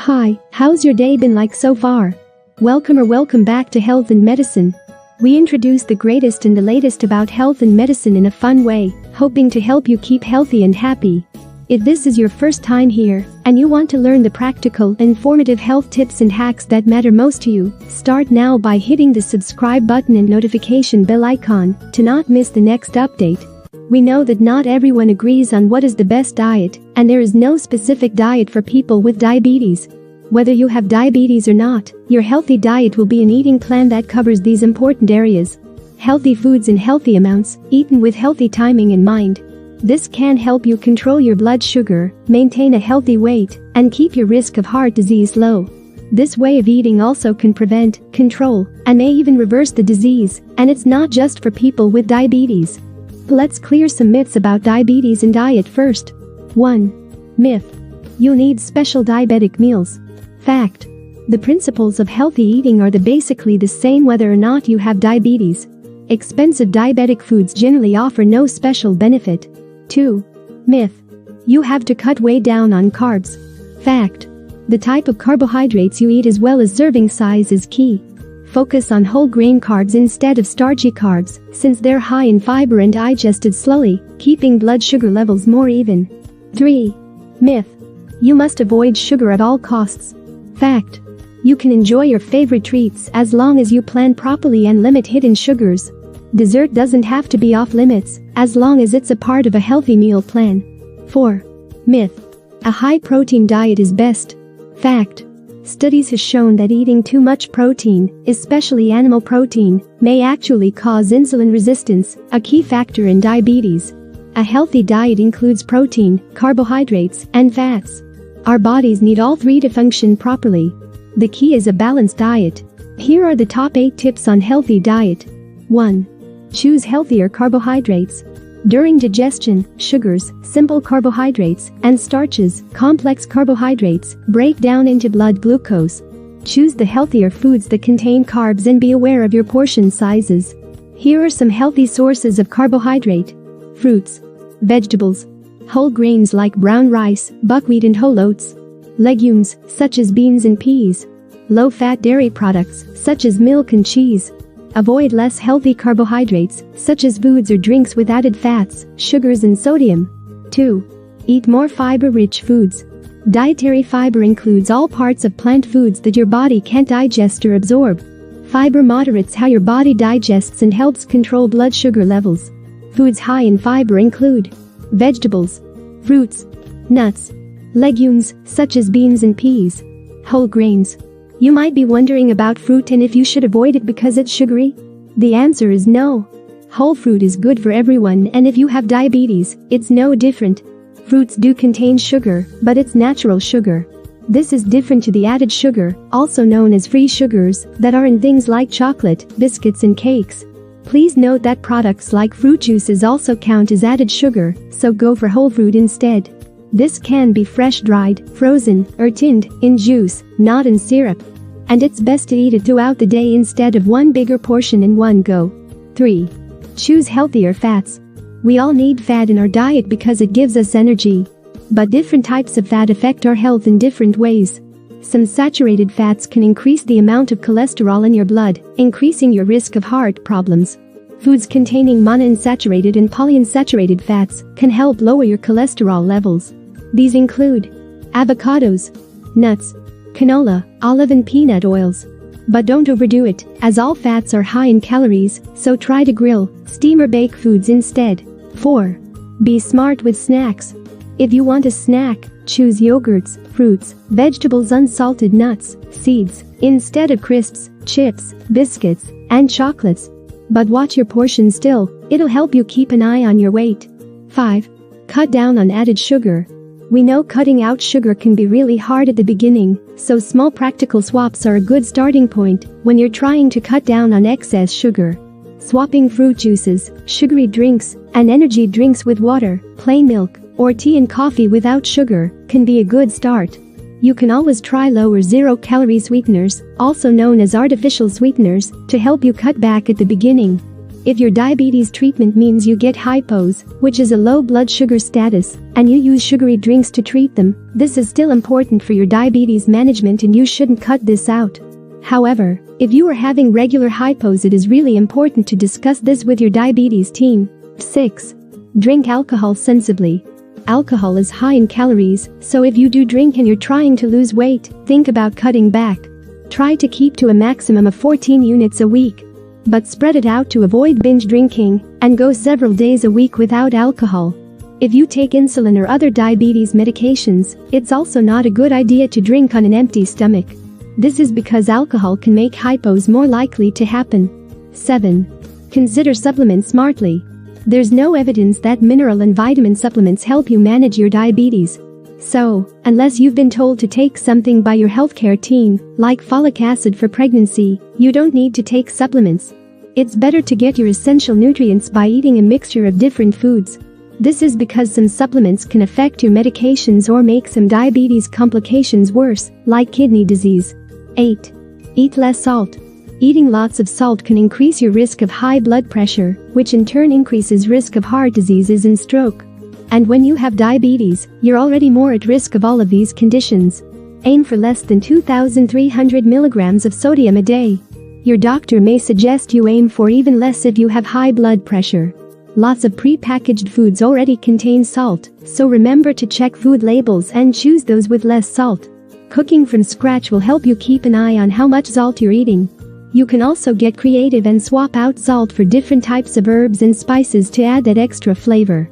Hi, how's your day been like so far? Welcome back to Health and Medicine. We introduce the greatest and the latest about health and medicine in a fun way, hoping to help you keep healthy and happy. If this is your first time here, and you want to learn the practical, informative health tips and hacks that matter most to you, start now by hitting the subscribe button and notification bell icon to not miss the next update. We know that not everyone agrees on what is the best diet, and there is no specific diet for people with diabetes. Whether you have diabetes or not, your healthy diet will be an eating plan that covers these important areas. Healthy foods in healthy amounts, eaten with healthy timing in mind. This can help you control your blood sugar, maintain a healthy weight, and keep your risk of heart disease low. This way of eating also can prevent, control, and may even reverse the disease, and it's not just for people with diabetes. Let's clear some myths about diabetes and diet first. 1. Myth. You need special diabetic meals. Fact. The principles of healthy eating are basically the same whether or not you have diabetes. Expensive diabetic foods generally offer no special benefit. 2. Myth. You have to cut way down on carbs. Fact. The type of carbohydrates you eat as well as serving size is key. Focus on whole grain carbs instead of starchy carbs, since they're high in fiber and digested slowly, keeping blood sugar levels more even. 3. Myth. You must avoid sugar at all costs. Fact. You can enjoy your favorite treats as long as you plan properly and limit hidden sugars. Dessert doesn't have to be off limits, as long as it's a part of a healthy meal plan. 4. Myth. A high-protein diet is best. Fact. Studies have shown that eating too much protein, especially animal protein, may actually cause insulin resistance, a key factor in diabetes. A healthy diet includes protein, carbohydrates, and fats. Our bodies need all three to function properly. The key is a balanced diet. Here are the top 8 tips on healthy diet. 1. Choose healthier carbohydrates. During digestion, sugars, simple carbohydrates, and starches, complex carbohydrates, break down into blood glucose. Choose the healthier foods that contain carbs and be aware of your portion sizes. Here are some healthy sources of carbohydrate. Fruits, vegetables, whole grains like brown rice, buckwheat and whole oats. Legumes, such as beans and peas. Low-fat dairy products, such as milk and cheese. Avoid less healthy carbohydrates, such as foods or drinks with added fats, sugars and sodium. 2. Eat more fiber-rich foods. Dietary fiber includes all parts of plant foods that your body can't digest or absorb. Fiber moderates how your body digests and helps control blood sugar levels. Foods high in fiber include vegetables, fruits, nuts, legumes, such as beans and peas, whole grains. You might be wondering about fruit and if you should avoid it because it's sugary. The answer is no. Whole fruit is good for everyone, and if you have diabetes, it's no different. Fruits do contain sugar, but it's natural sugar. This is different to the added sugar, also known as free sugars, that are in things like chocolate, biscuits and cakes. Please note that products like fruit juices also count as added sugar, so go for whole fruit instead. This can be fresh dried, frozen, or tinned, in juice, not in syrup. And it's best to eat it throughout the day instead of one bigger portion in one go. 3. Choose healthier fats. We all need fat in our diet because it gives us energy. But different types of fat affect our health in different ways. Some saturated fats can increase the amount of cholesterol in your blood, increasing your risk of heart problems. Foods containing monounsaturated and polyunsaturated fats can help lower your cholesterol levels. These include avocados, nuts, canola, olive and peanut oils. But don't overdo it, as all fats are high in calories, so try to grill, steam or bake foods instead. 4. Be smart with snacks. If you want a snack, choose yogurts, fruits, vegetables, unsalted nuts, seeds, instead of crisps, chips, biscuits, and chocolates. But watch your portion still, it'll help you keep an eye on your weight. 5. Cut down on added sugar. We know cutting out sugar can be really hard at the beginning, so small practical swaps are a good starting point when you're trying to cut down on excess sugar. Swapping fruit juices, sugary drinks, and energy drinks with water, plain milk, or tea and coffee without sugar can be a good start. You can always try low or zero-calorie sweeteners, also known as artificial sweeteners, to help you cut back at the beginning. If your diabetes treatment means you get hypos, which is a low blood sugar status, and you use sugary drinks to treat them, this is still important for your diabetes management and you shouldn't cut this out. However, if you are having regular hypos, it is really important to discuss this with your diabetes team. 6. Drink alcohol sensibly. Alcohol is high in calories, so if you do drink and you're trying to lose weight, think about cutting back. Try to keep to a maximum of 14 units a week. But spread it out to avoid binge drinking and go several days a week without alcohol. If you take insulin or other diabetes medications, it's also not a good idea to drink on an empty stomach. This is because alcohol can make hypos more likely to happen. 7. Consider supplements smartly. There's no evidence that mineral and vitamin supplements help you manage your diabetes. So, unless you've been told to take something by your healthcare team, like folic acid for pregnancy, you don't need to take supplements. It's better to get your essential nutrients by eating a mixture of different foods. This is because some supplements can affect your medications or make some diabetes complications worse, like kidney disease. 8. Eat less salt. Eating lots of salt can increase your risk of high blood pressure, which in turn increases risk of heart diseases and stroke. And when you have diabetes, you're already more at risk of all of these conditions. Aim for less than 2,300 milligrams of sodium a day. Your doctor may suggest you aim for even less if you have high blood pressure. Lots of pre-packaged foods already contain salt, so remember to check food labels and choose those with less salt. Cooking from scratch will help you keep an eye on how much salt you're eating. You can also get creative and swap out salt for different types of herbs and spices to add that extra flavor.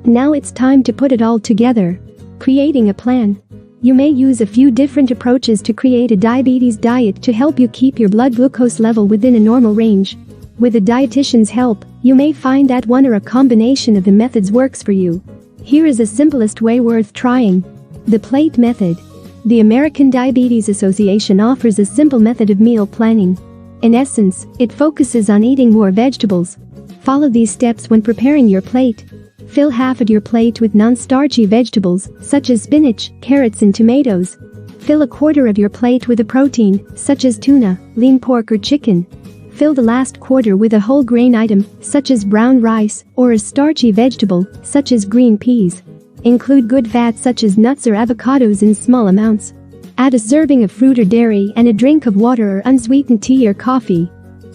Now it's time to put it all together. Creating a plan. You may use a few different approaches to create a diabetes diet to help you keep your blood glucose level within a normal range. With a dietitian's help, you may find that one or a combination of the methods works for you. Here is the simplest way worth trying. The plate method. The American Diabetes Association offers a simple method of meal planning. In essence, it focuses on eating more vegetables. Follow these steps when preparing your plate. Fill half of your plate with non-starchy vegetables, such as spinach, carrots and tomatoes. Fill a quarter of your plate with a protein, such as tuna, lean pork or chicken. Fill the last quarter with a whole grain item, such as brown rice, or a starchy vegetable, such as green peas. Include good fats such as nuts or avocados in small amounts. Add a serving of fruit or dairy and a drink of water or unsweetened tea or coffee.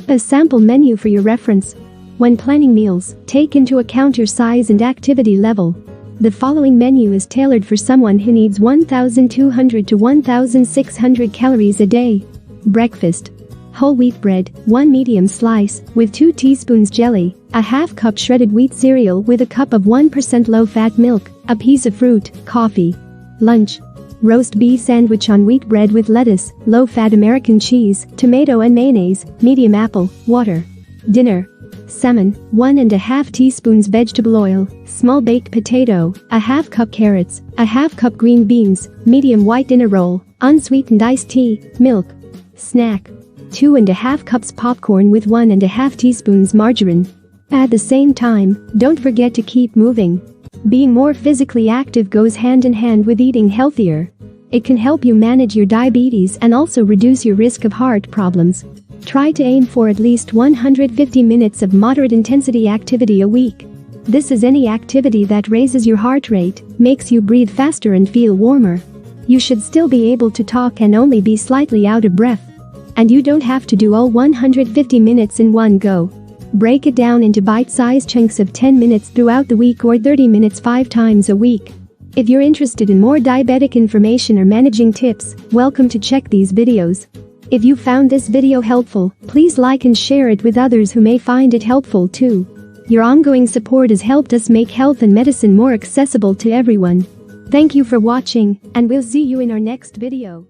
A sample menu for your reference. When planning meals, take into account your size and activity level. The following menu is tailored for someone who needs 1,200 to 1,600 calories a day. Breakfast. Whole wheat bread, 1 medium slice, with 2 teaspoons jelly, a half cup shredded wheat cereal with a cup of 1% low-fat milk, a piece of fruit, coffee. Lunch. Roast beef sandwich on wheat bread with lettuce, low-fat American cheese, tomato and mayonnaise, medium apple, water. Dinner. Salmon, 1½ teaspoons vegetable oil, small baked potato, a half cup carrots, a half cup green beans, medium white dinner roll, unsweetened iced tea, milk. Snack. 2½ cups popcorn with 1½ teaspoons margarine. At the same time, don't forget to keep moving. Being more physically active goes hand in hand with eating healthier. It can help you manage your diabetes and also reduce your risk of heart problems. Try to aim for at least 150 minutes of moderate intensity activity a week. This is any activity that raises your heart rate, makes you breathe faster and feel warmer. You should still be able to talk and only be slightly out of breath. And you don't have to do all 150 minutes in one go. Break it down into bite-sized chunks of 10 minutes throughout the week or 30 minutes 5 times a week. If you're interested in more diabetic information or managing tips, welcome to check these videos. If you found this video helpful, please like and share it with others who may find it helpful too. Your ongoing support has helped us make health and medicine more accessible to everyone. Thank you for watching, and we'll see you in our next video.